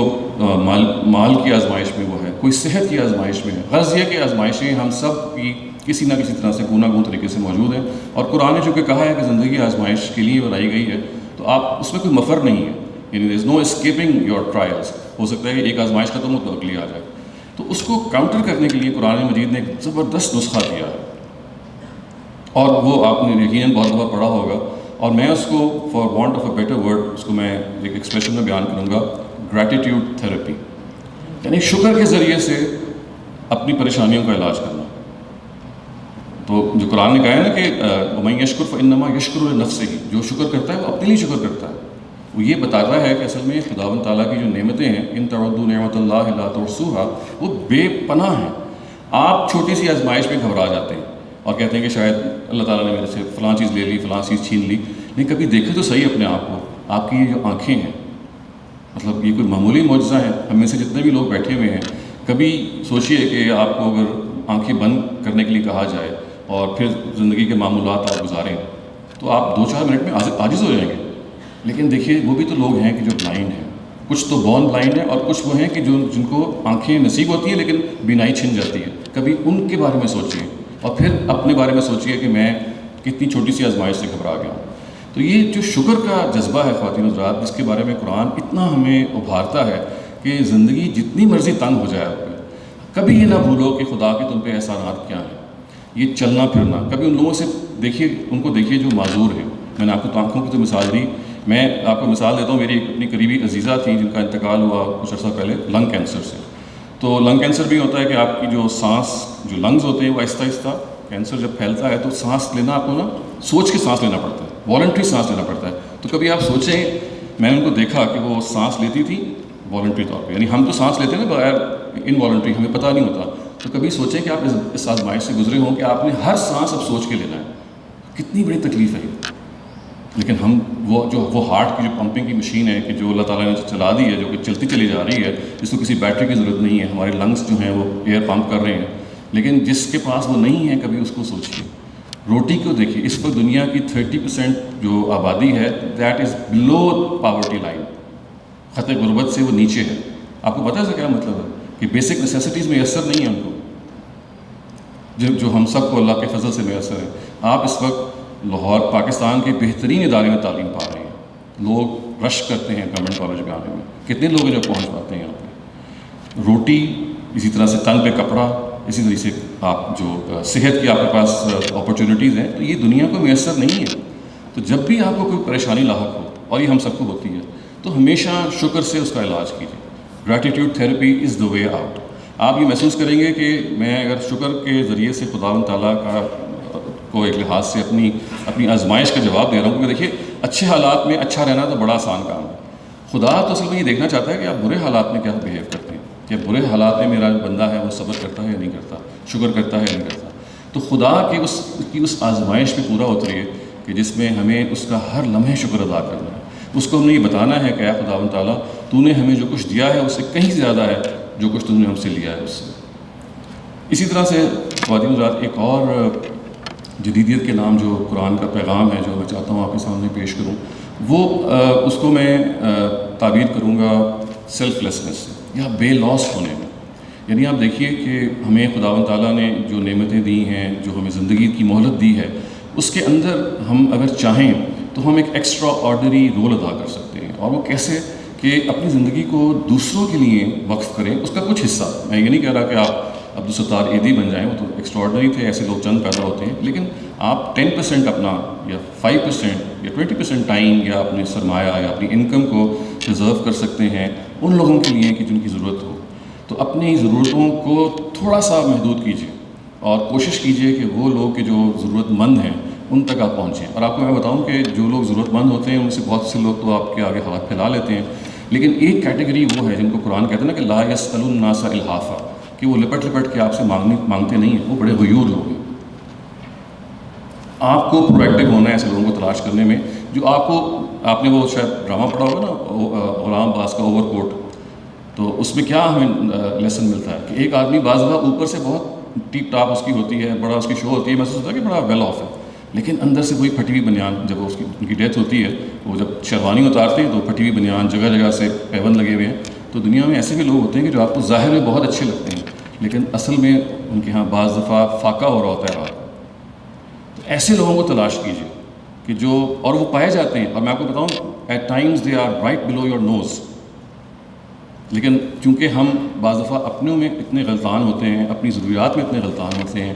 مال کی آزمائش میں وہ ہے، کوئی صحت کی آزمائش میں ہے۔ غرض یہ کہ آزمائشیں ہم سب کی کسی نہ کسی طرح سے گوناگون طریقے سے موجود ہیں، اور قرآن نے چونکہ کہا ہے کہ زندگی آزمائش کے لیے بنائی گئی ہے، تو آپ اس میں کوئی مفر نہیں ہے، یعنی دیر از نو اسکیپنگ یور ٹرائلس۔ ہو سکتا ہے کہ ایک آزمائش ختم ہو تو اگلی آ جائے، تو اس کو کاؤنٹر کرنے کے لیے قرآن مجید نے ایک زبردست نسخہ دیا ہے، اور وہ آپ نے یقیناً بہت دفعہ پڑھا ہوگا، اور میں اس کو for want of a better word اس کو میں ایک ایکسپریشن میں بیان کروں گا، گریٹیٹیوڈ تھیراپی، یعنی شکر کے ذریعے سے اپنی پریشانیوں کا علاج کرنا۔ تو جو قرآن نے کہا ہے نا کہ وَمَن يَشْكُرْ فَإِنَّمَا يَشْكُرُ لِنَفْسِهِ، جو شکر کرتا ہے وہ اپنے لیے شکر کرتا ہے۔ وہ یہ بتاتا ہے کہ اصل میں خداوند تعالیٰ کی جو نعمتیں ہیں، ان تعدوا نعمت اللہ لا تحصوها، وہ بے پناہ ہیں۔ آپ چھوٹی سی آزمائش میں گھبرا جاتے ہیں اور کہتے ہیں کہ شاید اللہ تعالیٰ نے میرے سے فلاں چیز لے لی، فلاں چیز چھین لی، لیکن کبھی دیکھیں تو صحیح اپنے آپ کو، آپ کی یہ جو آنکھیں ہیں، مطلب یہ کوئی معمولی معجزہ ہے۔ ہم میں سے جتنے بھی لوگ بیٹھے ہوئے ہیں، کبھی سوچئے کہ آپ کو اگر آنکھیں بند کرنے کے لیے کہا جائے اور پھر زندگی کے معمولات آپ گزاریں تو آپ 2-4 منٹ میں عاجز ہو جائیں گے، لیکن دیکھیے وہ بھی تو لوگ ہیں کہ جو بلائنڈ ہیں، کچھ تو بورن بلائنڈ ہیں، اور کچھ وہ ہیں کہ جن کو آنکھیں نصیب ہوتی ہیں لیکن بینائی چھن جاتی ہے۔ کبھی ان کے بارے میں سوچیے اور پھر اپنے بارے میں سوچیے کہ میں کتنی چھوٹی سی آزمائش سے گھبرا گیا ہوں۔ تو یہ جو شکر کا جذبہ ہے خواتین حضرات، جس کے بارے میں قرآن اتنا ہمیں ابھارتا ہے کہ زندگی جتنی مرضی تنگ ہو جائے آپ پہ، کبھی یہ نہ بھولو کہ خدا کے تم پہ احسانات کیا ہیں۔ یہ چلنا پھرنا، کبھی ان لوگوں سے دیکھیے، ان کو دیکھیے جو معذور ہیں۔ میں نے آپ کو آنکھوں کی تو مثال دی، میں آپ کو مثال دیتا ہوں، میری اپنی قریبی عزیزہ تھی جن کا انتقال ہوا کچھ عرصہ پہلے لنگ کینسر سے۔ تو لنگ کینسر بھی ہوتا ہے کہ آپ کی جو سانس، جو لنگز ہوتے ہیں وہ آہستہ آہستہ، کینسر جب پھیلتا ہے تو سانس لینا آپ کو نا سوچ کے سانس لینا پڑتا ہے، والنٹری سانس لینا پڑتا ہے۔ تو کبھی آپ سوچیں، میں نے ان کو دیکھا کہ وہ سانس لیتی تھی والنٹری طور پہ، یعنی ہم تو سانس لیتے ہیں نا بغیر انوالنٹری، ہمیں پتہ نہیں ہوتا۔ تو کبھی سوچیں کہ آپ اس آزمائش سے گزرے ہوں کہ آپ نے ہر سانس اب سوچ کے لینا ہے، کتنی بڑی تکلیف ہے یہ۔ لیکن ہم وہ ہارٹ کی جو پمپنگ کی مشین ہے کہ جو اللہ تعالیٰ نے چلا دی ہے، جو کہ چلتی چلی جا رہی ہے، جس کو کسی بیٹری کی ضرورت نہیں ہے، ہمارے لنگس جو ہیں وہ ایئر پمپ کر رہے ہیں، لیکن جس کے پاس وہ نہیں ہے کبھی اس کو سوچیے۔ روٹی کو دیکھیے، اس وقت دنیا کی 30% جو آبادی ہے that is below poverty line, خط غربت سے وہ نیچے ہے۔ آپ کو پتہ ہے اس کا کیا مطلب ہے؟ کہ بیسک نیسیسٹیز میسر نہیں ہیں ان کو، جو ہم سب کو اللہ کے فضل سے میسر ہے۔ آپ اس وقت لاہور پاکستان کے بہترین ادارے میں تعلیم پا رہے ہیں، لوگ رش کرتے ہیں گورنمنٹ کالج میں آنے میں، کتنے لوگ ہیں جو پہنچ پاتے ہیں یہاں پہ۔ روٹی، اسی طرح سے تن پہ کپڑا، اسی طرح سے آپ جو صحت کی آپ کے پاس اپرچونیٹیز ہیں، تو یہ دنیا کو میسر نہیں ہے۔ تو جب بھی آپ کو کوئی پریشانی لاحق ہو، اور یہ ہم سب کو ہوتی ہے، تو ہمیشہ شکر سے اس کا علاج کیجیے۔ گریٹیٹیوڈ تھیراپی از دا وے آؤٹ۔ آپ یہ محسوس کریں گے کہ میں اگر شکر کے ذریعے سے خداوند تعالیٰ کو ایک لحاظ سے اپنی آزمائش کا جواب دے رہا ہوں، کیونکہ دیکھیے اچھے حالات میں اچھا رہنا تو بڑا آسان کام ہے۔ خدا تو اصل میں یہ دیکھنا چاہتا ہے کہ آپ برے حالات میں کیا بہیو کرتے ہیں، کہ برے حالات میں میرا بندہ ہے وہ صبر کرتا ہے یا نہیں کرتا، شکر کرتا ہے یا نہیں کرتا۔ تو خدا کی اس آزمائش پہ پورا اتریے کہ جس میں ہمیں اس کا ہر لمحے شکر ادا کرنا ہے۔ اس کو ہم نے یہ بتانا ہے کہ اے خداوند تعالیٰ، تو نے ہمیں جو کچھ دیا ہے اس سے کہیں زیادہ ہے جو کچھ تم نے ہم سے لیا ہے اس سے۔ اسی طرح سے خواتین حضرات، ایک اور جدیدیت کے نام جو قرآن کا پیغام ہے جو میں چاہتا ہوں آپ کے سامنے پیش کروں، وہ اس کو میں تعبیر کروں گا سیلف لیسنس یا بے لوس ہونے میں. یعنی آپ دیکھیے کہ ہمیں خداوند تعالیٰ نے جو نعمتیں دی ہیں، جو ہمیں زندگی کی مہلت دی ہے، اس کے اندر ہم اگر چاہیں تو ہم ایک ایکسٹرا آرڈنری رول ادا کر سکتے ہیں. اور وہ کیسے؟ کہ اپنی زندگی کو دوسروں کے لیے وقف کریں. اس کا کچھ حصہ، میں یہ نہیں کہہ رہا کہ آپ عبدالستار ایدھی بن جائیں، وہ تو ایکسٹرا آرڈنری تھے، ایسے لوگ چند پیدا ہوتے ہیں، لیکن آپ 10% اپنا یا 5% یا 20% ٹائم یا اپنے سرمایہ یا اپنی انکم کو ریزرو کر سکتے ہیں ان لوگوں کے لیے کہ جن کی ضرورت ہو. تو اپنی ضرورتوں کو تھوڑا سا محدود کیجیے اور کوشش کیجیے کہ وہ لوگ کہ جو ضرورت مند ہیں ان تک آپ پہنچیں. اور آپ کو میں بتاؤں کہ جو لوگ ضرورت مند ہوتے ہیں ان سے بہت سے لوگ تو آپ کے آگے ہاتھ پھیلا لیتے ہیں، لیکن ایک کیٹیگری وہ ہے جن کو قرآن کہتے ہیں نا کہ لا یسأل الناس الحافا، کہ وہ لپٹ لپٹ کے آپ سے مانگتے نہیں ہیں، وہ بڑے غیور لوگ ہیں. آپ کو پرویکٹیو ہونا ہے ایسے لوگوں کو تلاش کرنے میں جو آپ نے وہ شاید ڈرامہ پڑھا ہوگا نا غلام باز کا اوور کوٹ. تو اس میں کیا ہمیں لیسن ملتا ہے کہ ایک آدمی بعض دفعہ اوپر سے بہت ٹیپ ٹاپ اس کی ہوتی ہے، بڑا اس کی شو ہوتی ہے، محسوس ہوتا ہے کہ بڑا ویل آف ہے، لیکن اندر سے وہی پھٹی ہوئی بنیان. جب ان کی ڈیتھ ہوتی ہے، وہ جب شیروانی اتارتے ہیں تو پھٹی ہوئی بنیان، جگہ جگہ سے پیبند لگے ہوئے ہیں. تو دنیا میں ایسے بھی لوگ ہوتے ہیں کہ جو آپ کو ظاہر میں بہت اچھے لگتے ہیں، لیکن اصل میں ان کے ہاں بعض دفعہ فاقہ ہو رہا ہوتا ہے رات. تو ایسے لوگوں کو تلاش کیجیے کہ جو، اور وہ پائے جاتے ہیں. اور میں آپ کو بتاؤں at times they are right below your nose, لیکن چونکہ ہم بعض دفعہ اپنوں میں اتنے غلطان ہوتے ہیں، اپنی ضروریات میں اتنے غلطان ہوتے ہیں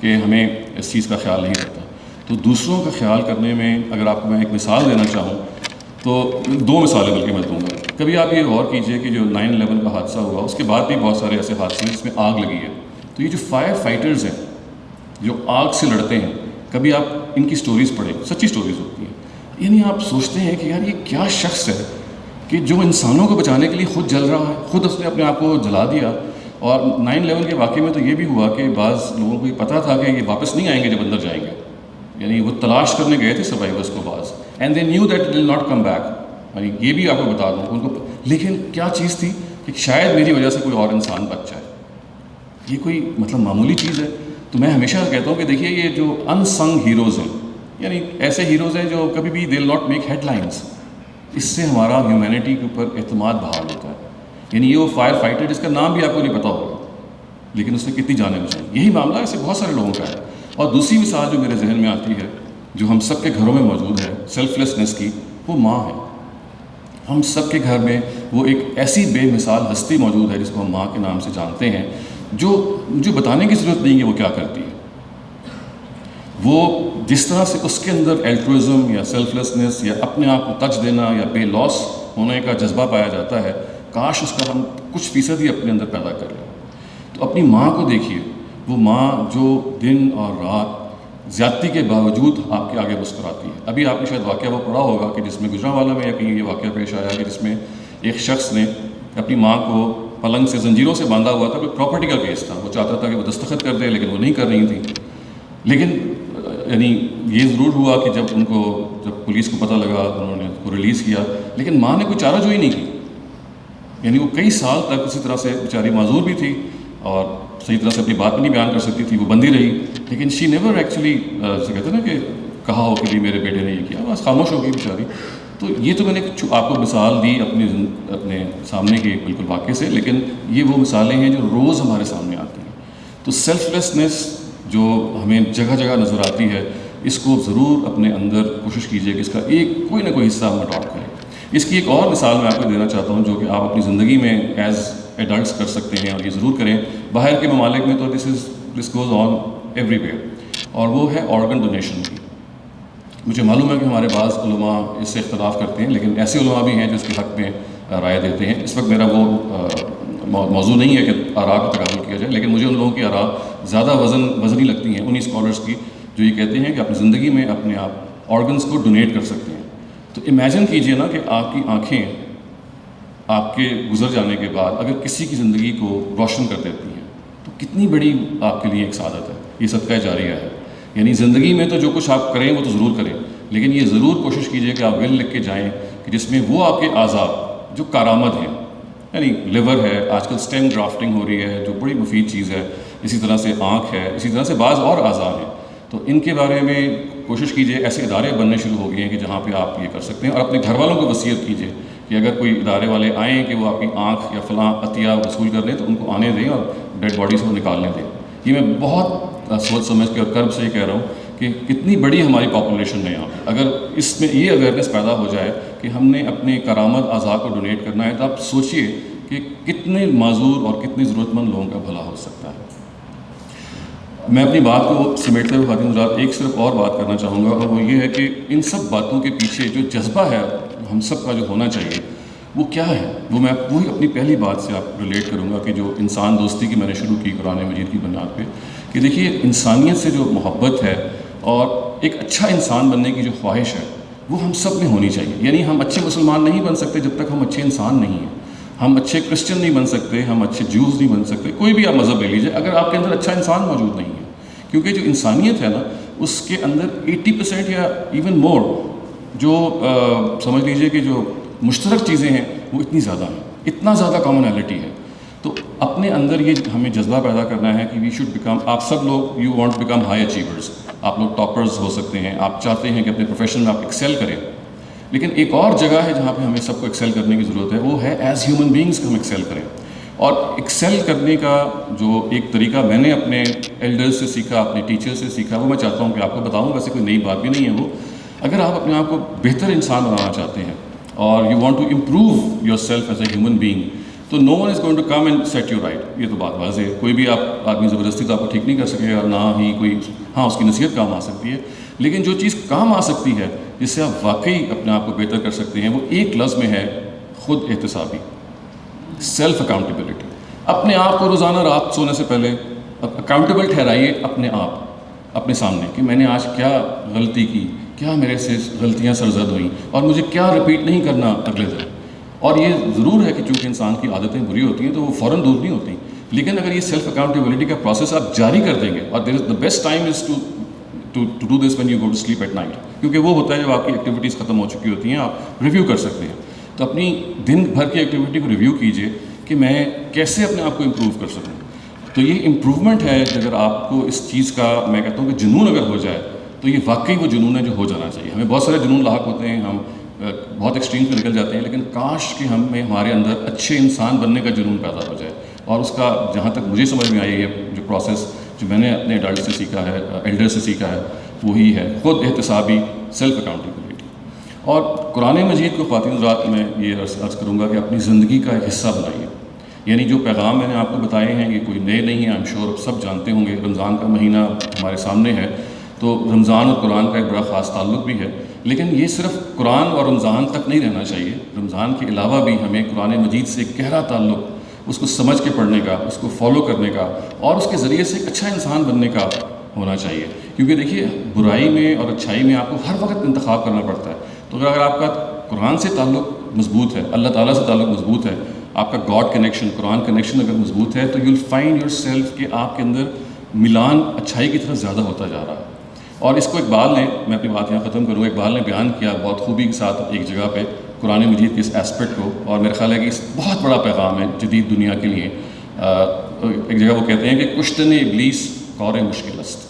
کہ ہمیں اس چیز کا خیال نہیں رہتا. تو دوسروں کا خیال کرنے میں اگر آپ کو میں ایک مثال دینا چاہوں تو 2 مثالیں بلکہ میں دوں گا. کبھی آپ یہ غور کیجئے کہ جو 9/11 کا حادثہ ہوا اس کے بعد بھی بہت سارے ایسے حادثے ہیں جس میں آگ لگی ہے. تو یہ جو فائر فائٹرز ہیں جو آگ سے لڑتے ہیں، کبھی آپ ان کی سٹوریز پڑھیں، سچی سٹوریز ہوتی ہیں. یعنی آپ سوچتے ہیں کہ یار یہ کیا شخص ہے کہ جو انسانوں کو بچانے کے لیے خود جل رہا ہے، خود اس نے اپنے آپ کو جلا دیا. اور 9/11 کے واقعے میں تو یہ بھی ہوا کہ بعض لوگوں کو یہ پتہ تھا کہ یہ واپس نہیں آئیں گے جب اندر جائیں گے. یعنی وہ تلاش کرنے گئے تھے سروائیورس کو بعض، and they knew that will not come back. یعنی یہ بھی آپ کو بتا دوں ان کو، لیکن کیا چیز تھی کہ شاید میری وجہ سے کوئی اور انسان بچ جائے. یہ کوئی مطلب معمولی چیز ہے. تو میں ہمیشہ کہتا ہوں کہ دیکھیے یہ جو ان سنگ ہیروز ہیں، یعنی ایسے ہیروز ہیں جو کبھی بھی they will not make headlines, اس سے ہمارا ہیومینٹی کے اوپر اعتماد بحال ہوتا ہے. یعنی یہ وہ فائر فائٹر جس کا نام بھی آپ کو نہیں پتہ ہوگا لیکن اس نے کتنی جانیں بچائی. یہی معاملہ ایسے بہت سارے لوگوں کا ہے. اور دوسری مثال جو میرے ذہن میں آتی ہے جو ہم سب کے گھروں میں موجود ہے سیلف لیسنس کی، وہ ماں ہے. ہم سب کے گھر میں وہ ایک ایسی بے مثال ہستی موجود ہے جس کو ہم ماں کے نام سے جانتے ہیں، جو بتانے کی ضرورت نہیں ہے وہ کیا کرتی ہے. وہ جس طرح سے اس کے اندر الٹروازم یا سیلف لیسنس یا اپنے آپ کو تج دینا یا بے لوس ہونے کا جذبہ پایا جاتا ہے، کاش اس کا ہم کچھ فیصد ہی اپنے اندر پیدا کر لیں. تو اپنی ماں کو دیکھیے، وہ ماں جو دن اور رات زیادتی کے باوجود آپ کے آگے مسکراتی ہے. ابھی آپ نے شاید واقعہ وہ پڑھا ہوگا کہ جس میں گجرانوالہ میں یا کہیں یہ واقعہ پیش آیا کہ جس میں ایک شخص نے اپنی ماں کو پلنگ سے زنجیروں سے باندھا ہوا تھا. کوئی پراپرٹی کا کیس تھا، وہ چاہتا تھا کہ وہ دستخط کر دے لیکن وہ نہیں کر رہی تھی. لیکن یعنی یہ ضرور ہوا کہ جب پولیس کو پتہ لگا انہوں نے اس کو ریلیز کیا، لیکن ماں نے کوئی چارہ جوئی نہیں کی. یعنی وہ کئی سال تک اسی طرح سے بیچاری معذور بھی تھی اور صحیح طرح سے اپنی بات بھی نہیں بیان کر سکتی تھی، وہ بندی رہی. لیکن شی نیور ایکچولی جسے کہتے ہیں نا کہ کہا ہو کہ بھی میرے بیٹے نے یہ کیا، بس خاموش ہو گئی بیچاری. تو یہ تو میں نے آپ کو مثال دی اپنے سامنے کے بالکل واقعے سے، لیکن یہ وہ مثالیں ہیں جو روز ہمارے سامنے آتی ہیں. تو سیلف لیسنس جو ہمیں جگہ جگہ نظر آتی ہے، اس کو ضرور اپنے اندر کوشش کیجیے کہ اس کا کوئی نہ کوئی حصہ ہم اڈاپٹ کریں. اس کی ایک اور مثال میں آپ کو دینا چاہتا ہوں جو کہ آپ اپنی زندگی میں ایز ایڈلٹس کر سکتے ہیں، اور یہ ضرور کریں. باہر کے ممالک میں تو this goes on every where, اور وہ ہے آرگن ڈونیشن کی. مجھے معلوم ہے کہ ہمارے بعض علماء اس سے اختلاف کرتے ہیں، لیکن ایسے علماء بھی ہیں جو اس کے حق میں رائے دیتے ہیں. اس وقت میرا وہ موضوع نہیں ہے کہ آراء کا تقابل کیا جائے، لیکن مجھے ان لوگوں کی آراء زیادہ وزنی لگتی ہیں، انہی اسکالرس کی جو یہ کہتے ہیں کہ اپنی زندگی میں اپنے آپ آرگنس کو ڈونیٹ کر سکتے ہیں. تو امیجن کیجئے نا کہ آپ کی آنکھیں آپ کے گزر جانے کے بعد اگر کسی کی زندگی کو روشن کر دیتی ہیں تو کتنی بڑی آپ کے لیے ایک سعادت ہے. یہ صدقہ جاریہ ہے. یعنی زندگی میں تو جو کچھ آپ کریں وہ تو ضرور کریں، لیکن یہ ضرور کوشش کیجئے کہ آپ ول لکھ کے جائیں کہ جس میں وہ آپ کے اعضاء جو کارآمد ہیں، یعنی لیور ہے، آج کل اسٹیم گرافٹنگ ہو رہی ہے جو بڑی مفید چیز ہے، اسی طرح سے آنکھ ہے، اسی طرح سے بعض اور اعضاء ہیں. تو ان کے بارے میں کوشش کیجئے. ایسے ادارے بننے شروع ہو گئے ہیں کہ جہاں پہ آپ یہ کر سکتے ہیں، اور اپنے گھر والوں کو وصیت کیجئے کہ اگر کوئی ادارے والے آئیں کہ وہ آپ کی آنکھ یا فلاں عطیہ وصول کر لیں تو ان کو آنے دیں اور ڈیڈ باڈیز کو نکالنے دیں. یہ میں بہت سوچ سمجھ کے اور کرب سے یہ کہہ رہا ہوں کہ کتنی بڑی ہماری پاپولیشن ہے یہاں پہ. اگر اس میں یہ اویئرنیس پیدا ہو جائے کہ ہم نے اپنے کرامت اعضاء کو ڈونیٹ کرنا ہے تو آپ سوچئے کہ کتنے معذور اور کتنے ضرورت مند لوگوں کا بھلا ہو سکتا ہے. میں اپنی بات کو سمیٹتے ہوئے خواتین حضرات ایک صرف اور بات کرنا چاہوں گا، اور وہ یہ ہے کہ ان سب باتوں کے پیچھے جو جذبہ ہے ہم سب کا جو ہونا چاہیے وہ کیا ہے. وہ میں وہی اپنی پہلی بات سے آپ ریلیٹ کروں گا کہ جو انسان دوستی کی میں نے شروع کی قرآن مجید کی بنیاد پہ، کہ دیکھیے انسانیت سے جو محبت ہے اور ایک اچھا انسان بننے کی جو خواہش ہے وہ ہم سب میں ہونی چاہیے. یعنی ہم اچھے مسلمان نہیں بن سکتے جب تک ہم اچھے انسان نہیں ہیں. ہم اچھے کرسچن نہیں بن سکتے، ہم اچھے جوز نہیں بن سکتے، کوئی بھی آپ مذہب لے لیجیے اگر آپ کے اندر اچھا انسان موجود نہیں ہے. کیونکہ جو انسانیت ہے نا اس کے اندر 80% یا ایون مور جو سمجھ لیجیے کہ جو مشترک چیزیں ہیں وہ اتنی زیادہ ہیں، اتنا زیادہ کامنالٹی ہے. تو اپنے اندر یہ ہمیں جذبہ پیدا کرنا ہے کہ وی شوڈ بیکم، آپ سب لوگ you want to become high achievers, آپ لوگ ٹاپرز ہو سکتے ہیں، آپ چاہتے ہیں کہ اپنے پروفیشن میں آپ ایکسیل کریں. لیکن ایک اور جگہ ہے جہاں پہ ہمیں سب کو ایکسیل کرنے کی ضرورت ہے، وہ ہے ایز ہیومن بینگز ہم ایکسیل کریں. اور ایکسیل کرنے کا جو ایک طریقہ میں نے اپنے ایلڈرز سے سیکھا، اپنے ٹیچر سے سیکھا، وہ میں چاہتا ہوں کہ آپ کو بتاؤں. ویسے کوئی نئی بات بھی نہیں ہے وہ. اگر آپ اپنے آپ کو بہتر انسان بنانا چاہتے ہیں اور you want to improve yourself as a human being, تو no one is going to come and set you right. یہ تو بات واضح ہے. کوئی بھی آدمی زبردستی تو آپ کو ٹھیک نہیں کر سکے گا، نہ ہی کوئی، ہاں اس کی نصیحت کام آ سکتی ہے. لیکن جو چیز کام آ سکتی ہے جس سے آپ واقعی اپنے آپ کو بہتر کر سکتے ہیں وہ ایک لفظ میں ہے، خود احتسابی، سیلف اکاؤنٹیبلٹی. اپنے آپ کو روزانہ رات سونے سے پہلے اکاؤنٹیبل ٹھہرائیے اپنے آپ اپنے سامنے کہ میں نے آج کیا غلطی کی، کیا میرے سے غلطیاں سرزد ہوئیں اور مجھے کیا رپیٹ نہیں کرنا اگلے دن. اور یہ ضرور ہے کہ چونکہ انسان کی عادتیں بری ہوتی ہیں تو وہ فوراً دور نہیں ہوتی. لیکن اگر یہ سیلف اکاؤنٹیبلٹی کا پروسیس آپ جاری کر دیں گے، اور there is the best time is to do this when you go to sleep at night, کیونکہ وہ ہوتا ہے جب آپ کی ایکٹیویٹیز ختم ہو چکی ہوتی ہیں، آپ ریویو کر سکتے ہیں. تو اپنی دن بھر کی ایکٹیویٹی کو ریویو کیجیے کہ میں کیسے اپنے آپ کو امپروو کر سکوں. تو یہ امپروومنٹ ہے. اگر آپ کو اس چیز کا میں کہتا ہوں کہ جنون اگر ہو جائے تو یہ واقعی وہ جنون ہے جو ہو جانا چاہیے. ہمیں بہت سارے جنون لاحق ہوتے ہیں، ہم بہت ایکسٹریم پہ نکل جاتے ہیں، لیکن کاش کہ ہمارے اندر اچھے انسان بننے کا جنون پیدا ہو جائے. اور اس کا جہاں تک مجھے سمجھ میں آئی ہے جو پروسیس جو میں نے اپنے ایڈلٹ سے سیکھا ہے، ایلڈر سے سیکھا ہے، وہی ہے خود احتسابی، سیلف اکاؤنٹیبلٹی. اور قرآن مجید کو خواتین حضرات میں یہ عرض کروں گا کہ اپنی زندگی کا ایک حصہ بنائیے. یعنی جو پیغام میں نے آپ کو بتائے ہیں یہ کوئی نئے نہیں ہیں، آئی ایم شیور سب جانتے ہوں گے. رمضان کا مہینہ ہمارے سامنے ہے تو رمضان اور قرآن کا ایک بڑا خاص تعلق بھی ہے. لیکن یہ صرف قرآن اور رمضان تک نہیں رہنا چاہیے. رمضان کے علاوہ بھی ہمیں قرآن مجید سے ایک گہرا تعلق، اس کو سمجھ کے پڑھنے کا، اس کو فالو کرنے کا اور اس کے ذریعے سے ایک اچھا انسان بننے کا ہونا چاہیے. کیونکہ دیکھیے برائی میں اور اچھائی میں آپ کو ہر وقت انتخاب کرنا پڑتا ہے. تو اگر آپ کا قرآن سے تعلق مضبوط ہے، اللہ تعالیٰ سے تعلق مضبوط ہے، آپ کا گاڈ کنیکشن، قرآن کنیکشن اگر مضبوط ہے، تو you will find your self کہ آپ کے اندر ملان اچھائی کی طرف زیادہ ہوتا جا رہا ہے. اور اس کو اقبال نے، میں اپنی بات یہاں ختم کروں، اقبال نے بیان کیا بہت خوبی کے ساتھ ایک جگہ پہ قرآن مجید کے اس ایسپیکٹ کو، اور میرا خیال ہے کہ اس بہت بڑا پیغام ہے جدید دنیا کے لیے. ایک جگہ وہ کہتے ہیں کہ کشتن ابلیس کور مشکل است.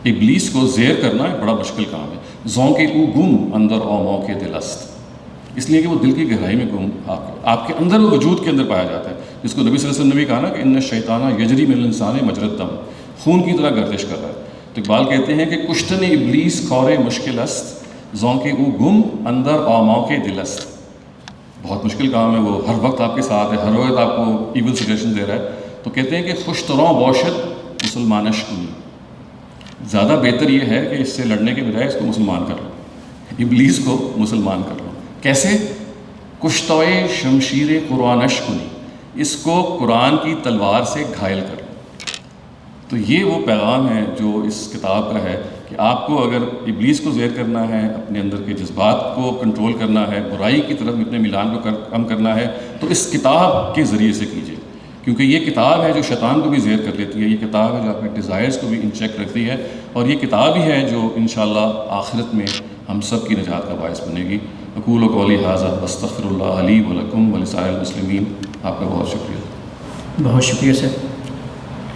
ابلیس کو زیر کرنا ایک بڑا مشکل کام ہے. زوں کے او گم اندر او موقع دل است، اس لیے کہ وہ دل کی گہرائی میں گم آپ کے اندر، وہ وجود کے اندر پایا جاتا ہے، جس کو نبی صلی اللہ علیہ وسلم نے بھی کہا نا کہ ان الشیطان یجری من الانسان مجری الدم، خون کی طرح گردش کر رہا ہے. تو اقبال کہتے ہیں کہ کشتن ابلیس کور مشکل است، زوں کے او گم اندر او موقع دل است. بہت مشکل کام ہے، وہ ہر وقت آپ کے ساتھ ہے، ہر وقت آپ کو ایول سجیشن دے رہا ہے. تو کہتے ہیں کہ خوش تروں باشد مسلمانش کنی، زیادہ بہتر یہ ہے کہ اس سے لڑنے کے بجائے اس کو مسلمان کر لو، ابلیس کو مسلمان کر لو. کیسے؟ کشتوئے شمشیر قرآنش کنی، اس کو قرآن کی تلوار سے گھائل کر لو. تو یہ وہ پیغام ہے جو اس کتاب کا ہے کہ آپ کو اگر ابلیس کو زیر کرنا ہے، اپنے اندر کے جذبات کو کنٹرول کرنا ہے، برائی کی طرف اپنے ملان کو کم کرنا ہے، تو اس کتاب کے ذریعے سے کیجیے. کیونکہ یہ کتاب ہے جو شیطان کو بھی زیر کر لیتی ہے، یہ کتاب ہے جو آپ کے ڈیزائرز کو بھی ان چیک رکھتی ہے، اور یہ کتاب ہی ہے جو انشاءاللہ آخرت میں ہم سب کی نجات کا باعث بنے گی. اقول قولی ھذا واستغفر اللہ لی ولکم ولسائر المسلمین. آپ کا بہت شکریہ. بہت شکریہ سر.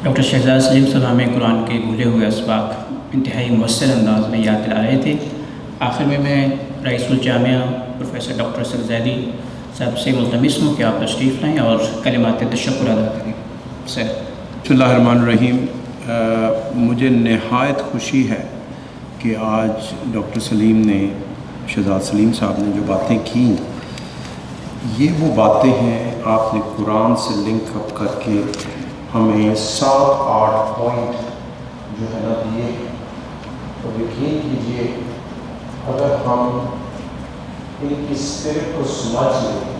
ڈاکٹر شہزاد سلیم صاحب ہمیں قرآن کے بھولے ہوئے اسباق انتہائی مؤثر انداز میں یاد دلا رہے تھے. آخر میں رئیس الجامعہ پروفیسر ڈاکٹر اسد زیدی صاحب سے ملتمس ہوں کہ آپ تشریف لائیں اور کلمات تشکر ادا کریں. سر. بسم اللہ الرحمن الرحیم. مجھے نہایت خوشی ہے کہ آج ڈاکٹر سلیم نے شہزاد سلیم صاحب نے جو باتیں کی یہ وہ باتیں ہیں آپ نے قرآن سے لنک اپ کر کے ہمیں 7-8 پوائنٹ جو ہے نا دیے. اور یقین کیجیے اگر ہم ان کی اسپرٹ کو سمجھ لیں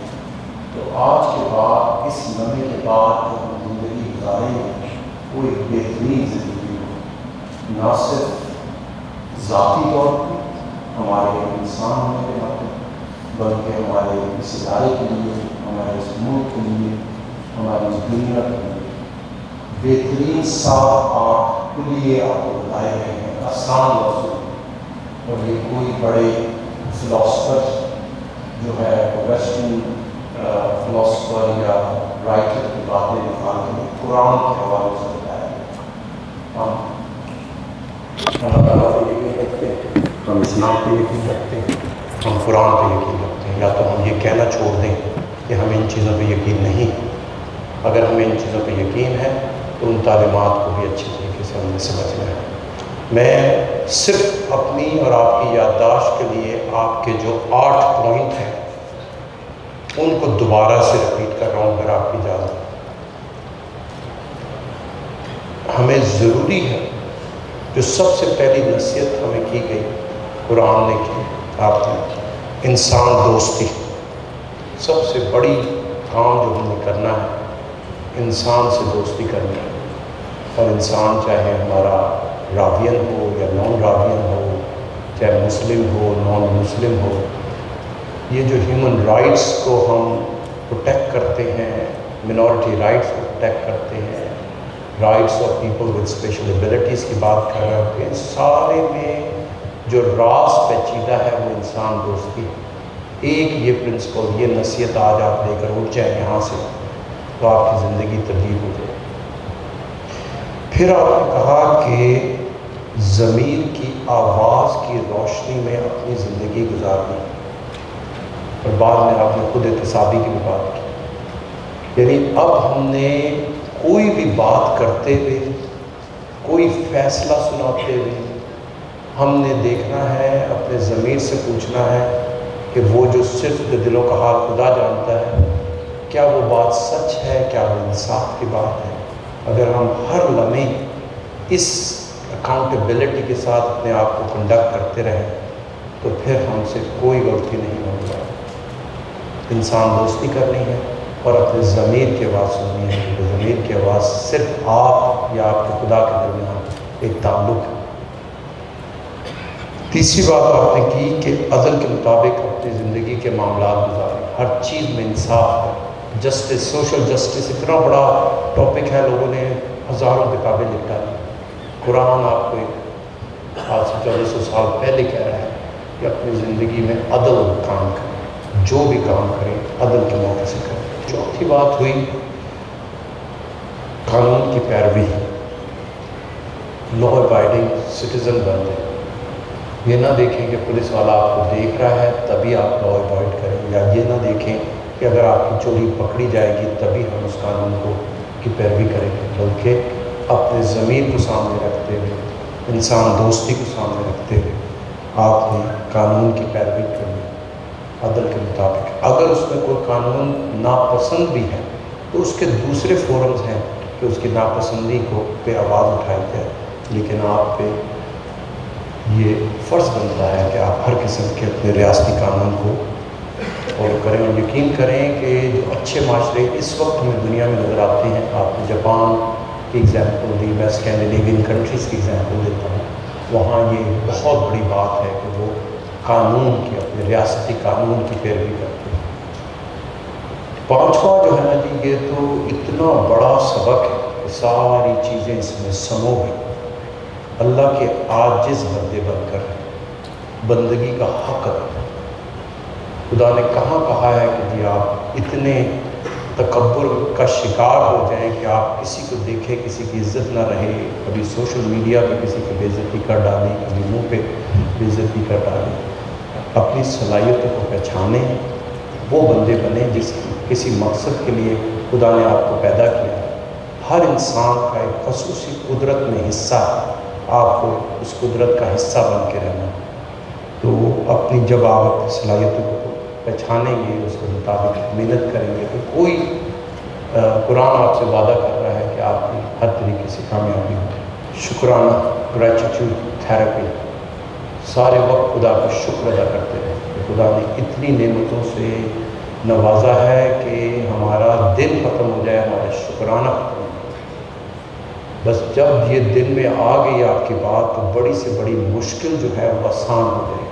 تو آج کے بعد اس لمحے کے بعد جو ہم زندگی گزاریں گے وہ ایک بہترین زندگی ہو, نہ صرف ذاتی طور پر ہمارے انسان ہونے کے ناطے بلکہ ہمارے اس ادارے کے لیے, ہمارے اس ملک کے لیے, ہماری اس دنیا کے لیے بہترین 7-8 کلیے آپ کو بتائے گئے ہیں آسان لفظوں. اور یہ کوئی بڑے فلاسفر جو ہے ویسٹرن فلاسفر یا رائٹر کی باتیں نکال کے قرآن کے حوالے سے بتایا گیا. ہم اللہ تعالیٰ پہ یقین رکھتے ہیں, ہم اسلام پہ یقین رکھتے ہیں, ہم قرآن پہ یقین رکھتے ہیں, یا تو ہم یہ کہنا چھوڑ دیں کہ ہمیں ان چیزوں پہ یقین نہیں. اگر ہمیں ان چیزوں پہ یقین ہے تو ان تعلیمات کو بھی اچھی طریقے سے ہم نے سمجھنا ہے. میں صرف اپنی اور آپ کی یادداشت کے لیے آپ کے جو 8 پوائنٹ ہیں ان کو دوبارہ سے رپیٹ کر رہا ہوں اگر آپ کی اجازت. ہمیں ضروری ہے جو سب سے پہلی نصیحت ہمیں کی گئی قرآن نے کی, آپ نے انسان دوستی. سب سے بڑی کام جو ہم نے کرنا ہے انسان سے دوستی کرنی ہے. اور انسان چاہے ہمارا راوین ہو یا نان راوین ہو, چاہے مسلم ہو نان مسلم ہو, یہ جو ہیومن رائٹس کو ہم پروٹیکٹ کرتے ہیں, منورٹی رائٹس کو پروٹیکٹ کرتے ہیں, rights of people with special abilities کی بات کر رہے ہوتے ہیں, سارے میں جو راز پیچیدہ ہے وہ انسان دوستی. ایک یہ پرنسپل, یہ نصیحت آج آپ لے کر اٹھ جائیں یہاں سے تو آپ کی زندگی تبدیل ہو جائے. پھر آپ نے کہا کہ ضمیر کی آواز کی روشنی میں اپنی زندگی گزارنی, اور بعد میں آپ نے خود احتسابی کی بھی بات کی. یعنی اب ہم نے کوئی بھی بات کرتے ہوئے, کوئی فیصلہ سناتے ہوئے ہم نے دیکھنا ہے, اپنے ضمیر سے پوچھنا ہے کہ وہ جو صرف دلوں کا حال خدا جانتا ہے, کیا وہ بات سچ ہے, کیا وہ انصاف کی بات ہے. اگر ہم ہر لمحے اس اکاؤنٹیبلٹی کے ساتھ اپنے آپ کو کنڈکٹ کرتے رہیں تو پھر ہم سے کوئی غلطی نہیں ہوگی. انسان دوستی کرنی ہے اور اپنے ضمیر کی آواز سننی ہے, کیونکہ ضمیر کی آواز صرف آپ یا آپ کے خدا کے درمیان ایک تعلق ہے. تیسری بات آپ نے کی کہ عدل کے مطابق اپنی زندگی کے معاملات گزاریں, ہر چیز میں انصاف ہے. جسٹس, سوشل جسٹس اتنا بڑا ٹاپک ہے, لوگوں نے ہزاروں کتابیں لکھ ڈالی. قرآن آپ کو آج سے 1400 سال پہلے کہہ رہا ہے کہ اپنی زندگی میں عدل کام کریں, جو بھی کام کریں عدل کے موقع سے کریں. چوتھی بات ہوئی قانون کی پیروی, لا ابائڈنگ سٹیزن بن جائیں. یہ نہ دیکھیں کہ پولیس والا آپ کو دیکھ رہا ہے تبھی آپ لا ابائڈ کریں, یا یہ نہ دیکھیں کہ اگر آپ کی چوری پکڑی جائے گی تبھی ہم اس قانون کی پیروی کریں گے, بلکہ اپنے ضمیر کو سامنے رکھتے ہوئے, انسان دوستی کو سامنے رکھتے ہوئے آپ نے قانون کی پیروی کرنی عدل کے مطابق. اگر اس میں کوئی قانون ناپسند بھی ہے تو اس کے دوسرے فورمز ہیں کہ اس کی ناپسندی کو پہ آواز اٹھائی جائے, لیکن آپ پہ یہ فرض بنتا ہے کہ آپ ہر قسم کے اپنے ریاستی قانون کو فالو کریں. اور یقین کریں کہ جو اچھے معاشرے اس وقت ہمیں دنیا میں نظر آتے ہیں, آپ نے جاپان کی ایگزامپل دی, میں اسکینڈینیوین کنٹریز کی ایگزامپل دیتا ہوں, وہاں یہ بہت بڑی بات ہے کہ وہ قانون کی, اپنے ریاستی قانون کی پیروی کرتے ہیں. پانچواں جو ہے نا جی, یہ تو اتنا بڑا سبق ہے کہ ساری چیزیں اس میں سمو گئی. اللہ کے عاجز بندے بن کر بندگی کا حق ادا. خدا نے کہاں کہا ہے کہ جی آپ اتنے تکبر کا شکار ہو جائیں کہ آپ کسی کو دیکھیں کسی کی عزت نہ رہے، کبھی سوشل میڈیا پہ کسی کی بے عزتی کر ڈالیں، کبھی منہ پہ بے عزتی کر ڈالیں. اپنی صلاحیتوں کو پہچانیں، وہ بندے بنیں جس کسی مقصد کے لیے خدا نے آپ کو پیدا کیا. ہر انسان کا ایک خصوصی قدرت میں حصہ ہے، آپ کو اس قدرت کا حصہ بن کے رہنا. تو اپنی جب آپ اپنی صلاحیتوں کو پہچانیں گے، اس کے مطابق محنت کریں گے، تو کوئی قرآن آپ سے وعدہ کر رہا ہے کہ آپ کی ہر طریقے سے کامیابی ہو. شکرانہ، گریٹیٹیوڈ تھراپی. سارے وقت خدا کا شکر ادا کرتے رہیں کہ خدا نے اتنی نعمتوں سے نوازا ہے کہ ہمارا دن ختم ہو جائے، ہمارا شکرانہ ختم ہو جائے. بس جب یہ دن میں آ گئی آپ کی بات، تو بڑی سے بڑی مشکل جو ہے وہ آسان ہو جائے.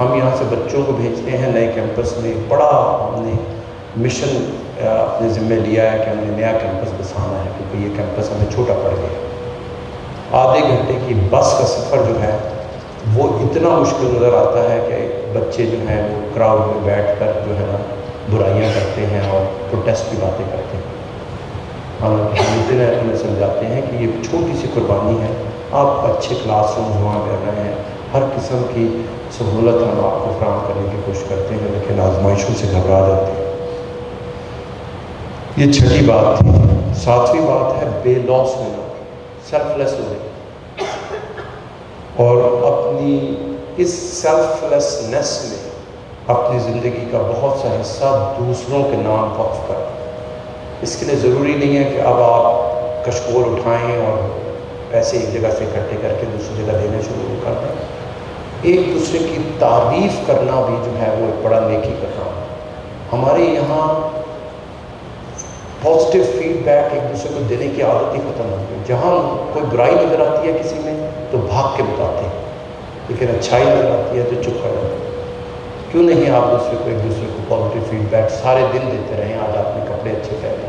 ہم یہاں سے بچوں کو بھیجتے ہیں نئے کیمپس میں. بڑا ہم نے مشن اپنے ذمہ لیا ہے کہ ہم نے نیا کیمپس بسانا ہے، کیونکہ یہ کیمپس ہمیں چھوٹا پڑ گیا. آدھے گھنٹے کی بس کا سفر جو ہے وہ اتنا مشکل نظر آتا ہے کہ بچے جو ہیں وہ کراؤڈ میں بیٹھ کر جو ہے نا برائیاں کرتے ہیں اور پروٹیسٹ کی باتیں کرتے ہیں. ہم اتنے انہیں سمجھاتے ہیں کہ یہ چھوٹی سی قربانی ہے. آپ اچھے کلاس رومز وہاں کر رہے ہیں، ہر قسم کی سہولت ہم آپ کو فراہم کرنے کی کوشش کرتے ہیں، لیکن آزمائشوں سے گھبرا جاتے ہیں. یہ چھٹی بات تھی. 7ویں بات ہے بے لوس ہونا، سیلف لیس ہونا. اور اپنی اس سیلف لیسنس میں اپنی زندگی کا بہت سا حصہ دوسروں کے نام وقف کریں. اس کے لیے ضروری نہیں ہے کہ اب آپ کشکول اٹھائیں اور پیسے ایک جگہ سے اکٹھے کر کے دوسری جگہ دینے شروع کر دیں. ایک دوسرے کی تعریف کرنا بھی جو ہے وہ ایک بڑا نیکی کا کام ہے. ہمارے یہاں پازیٹیو فیڈ بیک ایک دوسرے کو دینے کی عادت ہی ختم ہو گئی. جہاں کوئی برائی نظر آتی ہے کسی میں تو بھاگ کے بتاتے ہیں، لیکن اچھائی نظر آتی ہے تو چپ کر جاتے ہیں. کیوں نہیں آپ دوسرے کو ایک دوسرے کو پازیٹیو فیڈ بیک سارے دن دیتے رہیں؟ آج آپ نے کپڑے اچھے پہنے،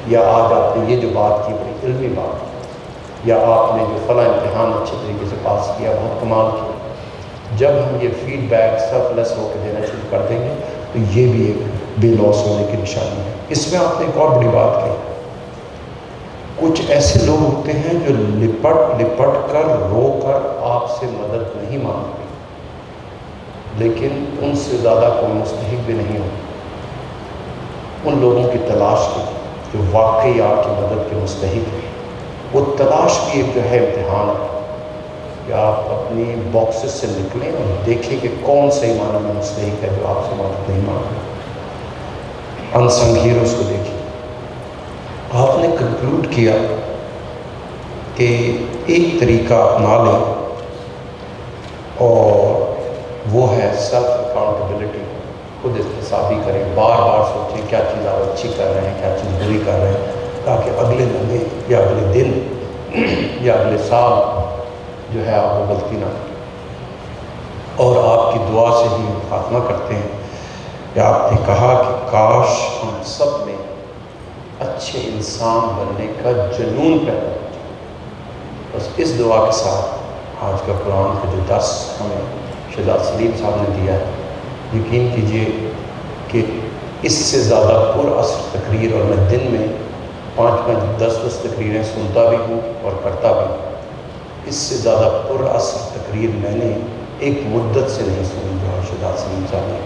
یا آج آپ نے یہ جو بات کی بڑی علمی بات کی، یا آپ نے جو فلاں امتحان اچھے طریقے سے پاس کیا، بہت کمال کیا. جب ہم یہ فیڈ بیک سیلف لیس ہو کے دینا شروع کر دیں گے تو یہ بھی ایک بے لوس ہونے کی نشانی ہے. اس میں آپ نے ایک اور بڑی بات کی. کچھ ایسے لوگ ہوتے ہیں جو لپٹ کر رو کر آپ سے مدد نہیں مانگتے، لیکن ان سے زیادہ کوئی مستحق بھی نہیں ہوتا. ان لوگوں کی تلاش کی جو واقعی آپ کی مدد کے مستحق ہیں. وہ تلاش بھی ایک جو ہے امتحان ہے کہ آپ اپنی باکسز سے نکلیں اور دیکھیں کہ کون صحیح معنی میں مستحق ہے جو آپ سے مدد نہیں مانگ رہا. انسنگ ہیروز کو دیکھیں. آپ نے کنکلوڈ کیا کہ ایک طریقہ اپنا لیں اور وہ ہے سیلف اکاؤنٹیبلٹی. خود احتسابی کریں، بار بار سوچیں کیا چیز آپ اچھی کر رہے ہیں، کیا چیز بری کر رہے ہیں، تاکہ اگلے لمحے یا اگلے دن یا اگلے سال جو ہے آپ وہ غلطی نہ کریں. اور آپ کی دعا سے ہی خاتمہ کرتے ہیں کہ آپ نے کہا کہ کاش ہم سب میں اچھے انسان بننے کا جنون پیدا ہو جائے. بس اس دعا کے ساتھ آج کا قرآن کا جو درس ہمیں شہزاد سلیم صاحب نے دیا ہے، یقین کیجئے کہ اس سے زیادہ پر اثر تقریر، اور میں دن میں 5-5 10 تقریریں سنتا بھی ہوں اور کرتا بھی ہوں، اس سے زیادہ پر اثر تقریر میں نے ایک مدت سے نہیں سنی جو شہزاد سلیم صاحب نے.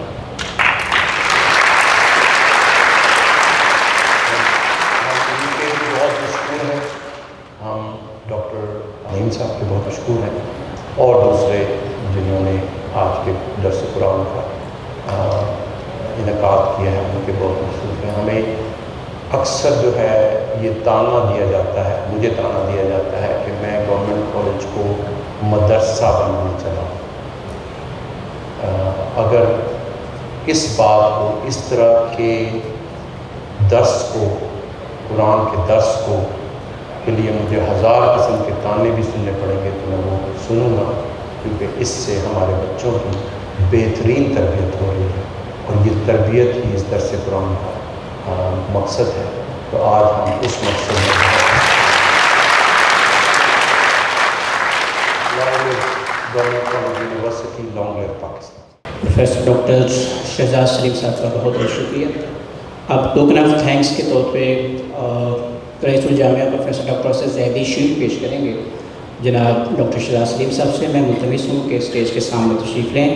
بہت مشکور ہیں ہم، ڈاکٹر نعیم صاحب کے بہت مشکور ہیں، اور دوسرے جنہوں نے آج کے درس قرآن کا انعقاد کیا ہے ان کے بہت مشکور ہیں. ہمیں اکثر جو ہے یہ تانا دیا جاتا ہے، مجھے تانا دیا جاتا ہے کہ میں گورنمنٹ کالج کو مدرسہ بنانا چاہتا ہوں. اگر اس بات کو، اس طرح کے درس کو، قرآن کے درس کو کے لیے مجھے 1000 قسم کے تانے بھی سننے پڑیں گے تو میں وہ سنوں گا، کیونکہ اس سے ہمارے بچوں کی بہترین تربیت ہو رہی ہے، اور یہ تربیت ہی اس درس قرآن کا مقصد ہے. تو آج ہم اس مقصد میں گورنمنٹ کالج یونیورسٹی لانگ لیو پاکستان. پروفیسر ڈاکٹر شہزاد سلیم صاحب کا بہت بہت شکریہ. اب ٹوکن آف تھینکس کے طور پہ رئیس الجامعہ professor doctor Asad Zaidi shield پیش کریں گے. جناب ڈاکٹر شہزاد سلیم صاحب سے میں ملتمس ہوں کہ اسٹیج کے سامنے تشریف لیں.